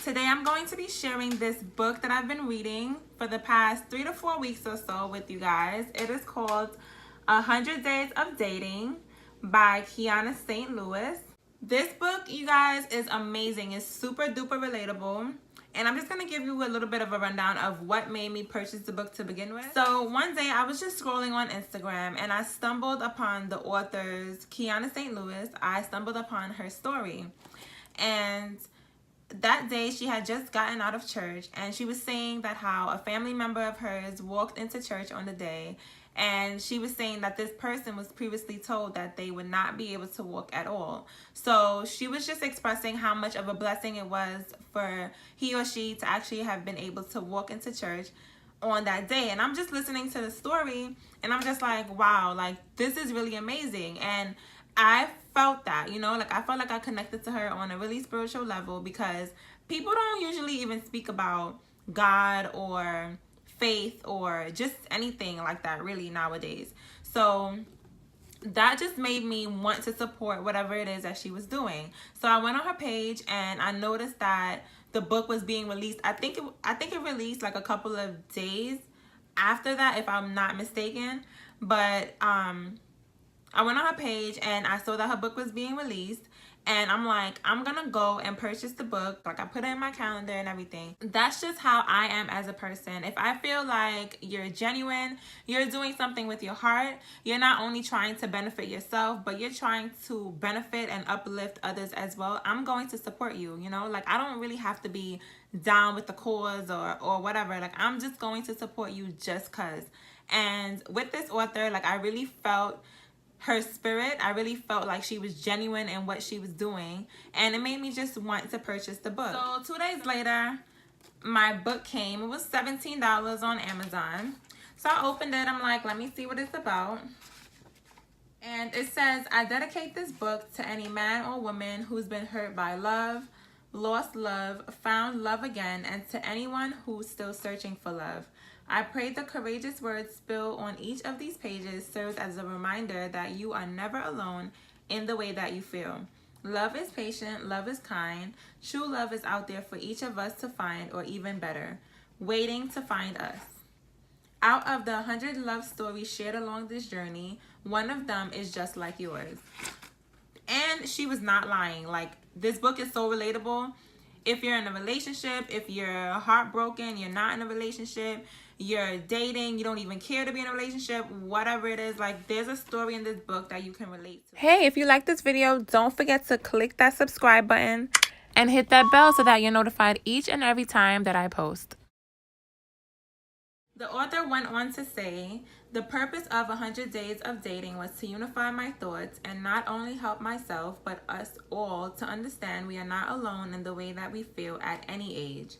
Today I'm going to be sharing this book that I've been reading for the past 3 to 4 weeks or so with you guys. It is called 100 Days of Dating by Ayanna St. Louis. This book, you guys, is amazing. It's super duper relatable. And I'm just going to give you a little bit of a rundown of what made me purchase the book to begin with. So one day I was just scrolling on Instagram and I stumbled upon the author's Ayanna St. Louis. I stumbled upon her story. And that day she had just gotten out of church and she was saying that how a family member of hers walked into church on the day, and she was saying that this person was previously told that they would not be able to walk at all. So she was just expressing how much of a blessing it was for he or she to actually have been able to walk into church on that day. And I'm just listening to the story and I'm just like, wow, like this is really amazing. And I felt that, you know, like I felt like I connected to her on a really spiritual level, because people don't usually even speak about God or faith or just anything like that really nowadays. So that just made me want to support whatever it is that she was doing. So I went on her page and I noticed that the book was being released. I think it released like a couple of days after that, if I'm not mistaken. But I went on her page and I saw that her book was being released, and I'm like, I'm gonna go and purchase the book. Like I put it in my calendar and everything. That's just how I am as a person. If I feel like you're genuine, you're doing something with your heart, you're not only trying to benefit yourself, but you're trying to benefit and uplift others as well, I'm going to support you, you know? Like I don't really have to be down with the cause or whatever. Like I'm just going to support you just cause. And with this author, like I really felt her spirit. I really felt like she was genuine in what she was doing, and it made me just want to purchase the book. So 2 days later, my book came. It was $17 on Amazon. So I opened it. I'm like, let me see what it's about. And it says, I dedicate this book to any man or woman who's been hurt by love, lost love, found love again, and to anyone who's still searching for love. I pray the courageous words spilled on each of these pages serves as a reminder that you are never alone in the way that you feel. Love is patient, love is kind. True love is out there for each of us to find, or even better, waiting to find us. Out of the 100 love stories shared along this journey, one of them is just like yours. And she was not lying. Like, this book is so relatable. If you're in a relationship, if you're heartbroken, you're not in a relationship, you're dating, you don't even care to be in a relationship, whatever it is, like there's a story in this book that you can relate to. Hey, if you like this video, don't forget to click that subscribe button and hit that bell so that you're notified each and every time that I post. The author went on to say, the purpose of 100 Days of Dating was to unify my thoughts and not only help myself, but us all to understand we are not alone in the way that we feel at any age.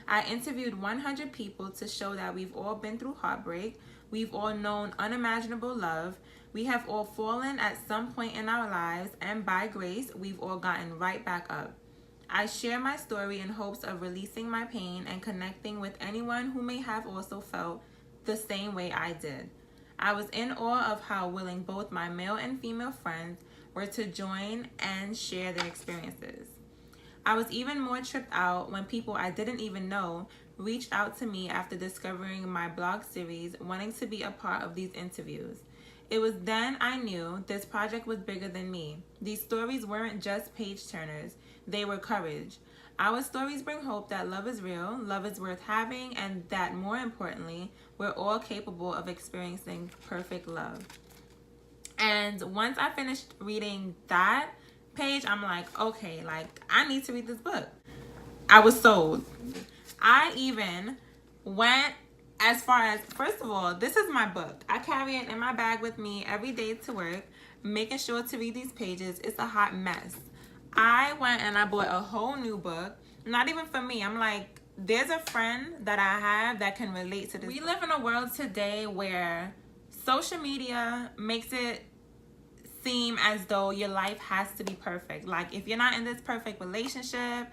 I interviewed 100 people to show that we've all been through heartbreak, we've all known unimaginable love, we have all fallen at some point in our lives, and by grace, we've all gotten right back up. I share my story in hopes of releasing my pain and connecting with anyone who may have also felt the same way I did. I was in awe of how willing both my male and female friends were to join and share their experiences. I was even more tripped out when people I didn't even know reached out to me after discovering my blog series, wanting to be a part of these interviews. It was then I knew this project was bigger than me. These stories weren't just page turners, they were courage. Our stories bring hope that love is real, love is worth having, and that more importantly, we're all capable of experiencing perfect love. And once I finished reading that page, I'm like, okay, like I need to read this book. I was sold. I even went as far as, first of all, this is my book. I carry it in my bag with me every day to work, making sure to read these pages. It's a hot mess. I went and I bought a whole new book, not even for me. I'm like, there's a friend that I have that can relate to this. We live in a world today where social media makes it seem as though your life has to be perfect. Like if you're not in this perfect relationship,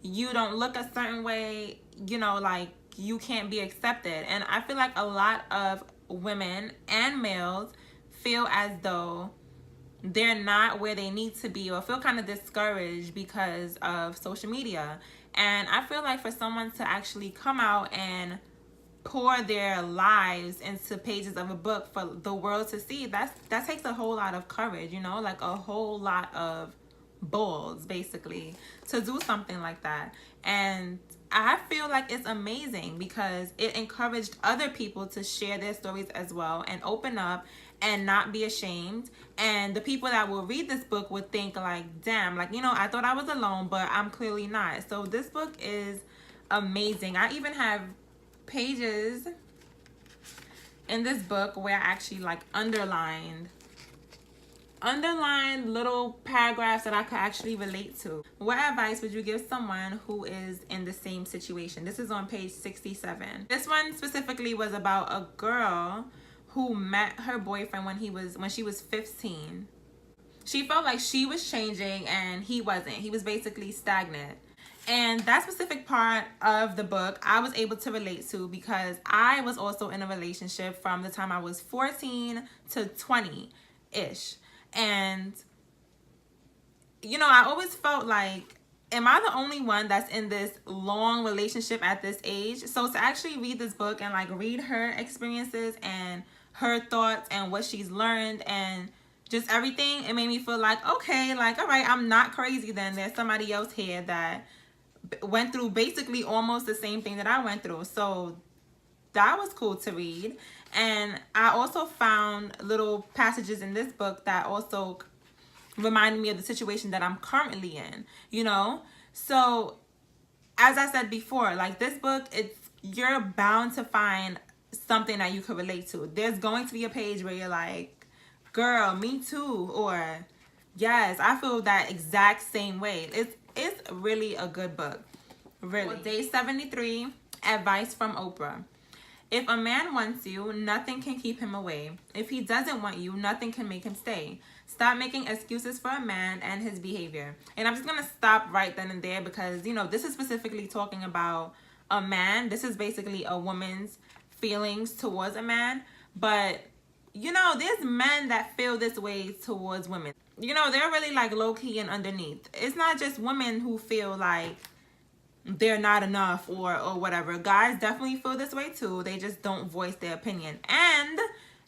you don't look a certain way, you know, like you can't be accepted. And I feel like a lot of women and males feel as though they're not where they need to be, or feel kind of discouraged because of social media. And I feel like for someone to actually come out and pour their lives into pages of a book for the world to see, that takes a whole lot of courage, you know, like a whole lot of balls basically to do something like that. And I feel like it's amazing because it encouraged other people to share their stories as well and open up and not be ashamed. And the people that will read this book would think like, damn, like, you know, I thought I was alone, but I'm clearly not. So this book is amazing. I even have pages in this book where I actually like underlined little paragraphs that I could actually relate to. What advice would you give someone who is in the same situation? This is on page 67. This one specifically was about a girl who met her boyfriend when she was 15. She felt like she was changing and he wasn't. He was basically stagnant. And that specific part of the book I was able to relate to because I was also in a relationship from the time I was 14 to 20-ish. And, you know, I always felt like, am I the only one that's in this long relationship at this age? So to actually read this book and like read her experiences and her thoughts and what she's learned and just everything, it made me feel like, okay, like, all right, I'm not crazy then. There's somebody else here that went through basically almost the same thing that I went through. So that was cool to read. And I also found little passages in this book that also reminded me of the situation that I'm currently in, you know? So as I said before, like this book, you're bound to find something that you could relate to. There's going to be a page where you're like, girl, me too, or yes, I feel that exact same way. It's really a good book. Really. Well, day 73, advice from Oprah. If a man wants you, nothing can keep him away. If he doesn't want you, nothing can make him stay. Stop making excuses for a man and his behavior. And I'm just going to stop right then and there because, you know, this is specifically talking about a man. This is basically a woman's feelings towards a man. But, you know, there's men that feel this way towards women. You know, they're really like low-key and underneath. It's not just women who feel like they're not enough or whatever. Guys definitely feel this way too. They just don't voice their opinion. And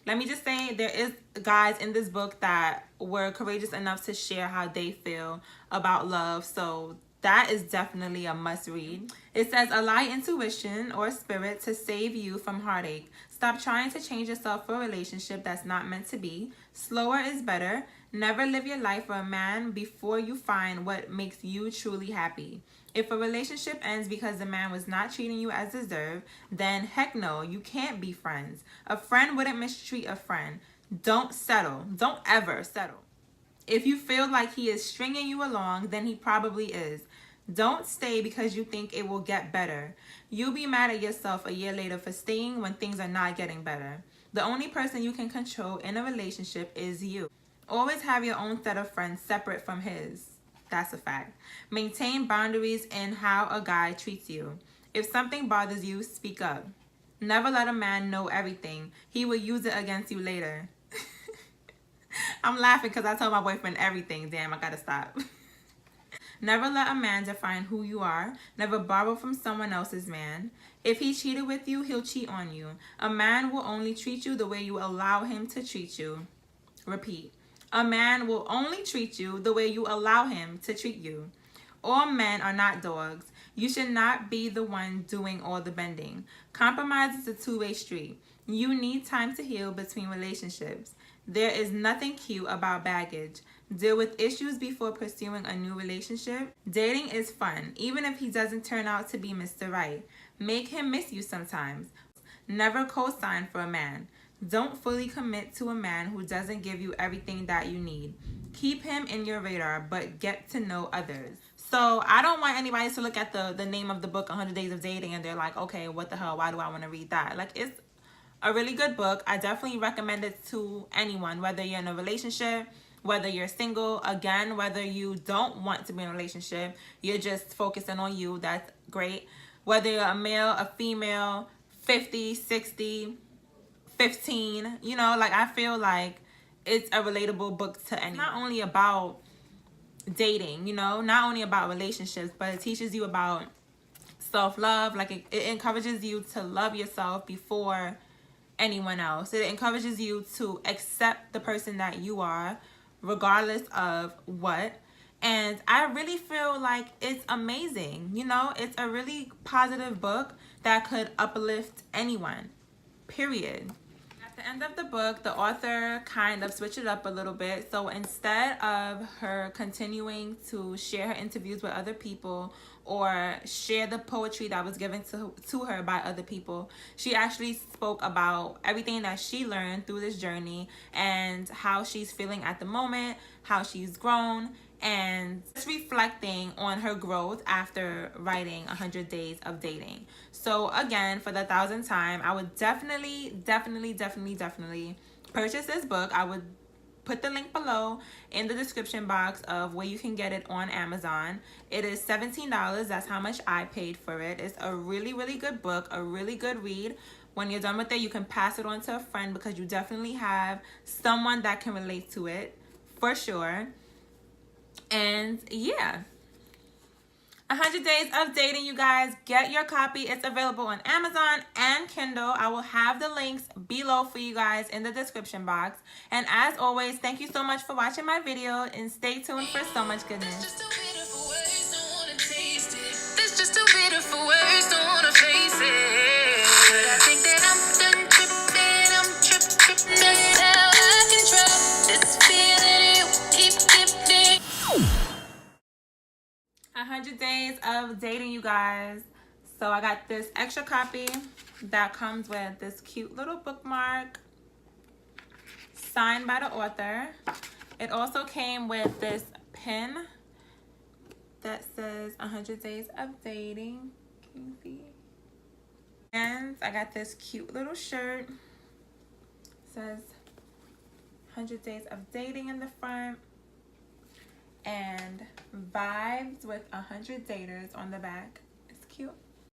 let me just say, there is guys in this book that were courageous enough to share how they feel about love. So that is definitely a must read. It says, allow intuition or spirit to save you from heartache. Stop trying to change yourself for a relationship that's not meant to be. Slower is better. Never live your life for a man before you find what makes you truly happy. If a relationship ends because the man was not treating you as deserved, then heck no, you can't be friends. A friend wouldn't mistreat a friend. Don't settle. Don't ever settle. If you feel like he is stringing you along, then he probably is. Don't stay because you think it will get better. You'll be mad at yourself a year later for staying when things are not getting better. The only person you can control in a relationship is you. Always have your own set of friends separate from his. That's a fact. Maintain boundaries in how a guy treats you. If something bothers you, speak up. Never let a man know everything. He will use it against you later. I'm laughing because I told my boyfriend everything. Damn, I gotta stop. Never let a man define who you are. Never borrow from someone else's man. If he cheated with you, he'll cheat on you. A man will only treat you the way you allow him to treat you. Repeat. A man will only treat you the way you allow him to treat you. All men are not dogs. You should not be the one doing all the bending. Compromise is a two-way street. You need time to heal between relationships. There is nothing cute about baggage. Deal with issues before pursuing a new relationship. Dating is fun, even if he doesn't turn out to be Mr. Right. Make him miss you sometimes. Never co-sign for a man. Don't fully commit to a man who doesn't give you everything that you need. Keep him in your radar, but get to know others. So I don't want anybody to look at the name of the book, 100 Days of Dating, and they're like, okay, what the hell? Why do I want to read that? Like, it's a really good book. I definitely recommend it to anyone, whether you're in a relationship, whether you're single, again, whether you don't want to be in a relationship, you're just focusing on you, that's great. Whether you're a male, a female, 50, 60, 15, you know, like I feel like it's a relatable book to anyone. Not only about dating, you know, not only about relationships, but it teaches you about self-love. Like it encourages you to love yourself before anyone else. It encourages you to accept the person that you are, regardless of what. And I really feel like it's amazing. You know, it's a really positive book that could uplift anyone, period. At the end of the book, the author kind of switched it up a little bit. So instead of her continuing to share her interviews with other people or share the poetry that was given to her by other people, she actually spoke about everything that she learned through this journey and how she's feeling at the moment, how she's grown, and just reflecting on her growth after writing 100 Days of Dating. So again, for the 1,000th time, I would definitely purchase this book. I would put the link below in the description box of where you can get it on Amazon. It is $17. That's how much I paid for it. It's a really good book, a really good read. When you're done with it, you can pass it on to a friend because you definitely have someone that can relate to it, for sure. And yeah, 100 Days of Dating, you guys. Get your copy. It's available on Amazon and Kindle. I will have the links below for you guys in the description box. And as always, thank you so much for watching my video, and stay tuned for so much goodness. There's just too bitter for words, don't wanna face it. But I think that I'm done tripping, I'm tripping. That's how I control this feeling you keep giving. 100 Days of Dating, you guys. So I got this extra copy that comes with this cute little bookmark signed by the author. It also came with this pin that says 100 Days of Dating. Can you see? And I got this cute little shirt. It says 100 Days of Dating in the front. And vibes with 100 daters on the back. It's cute.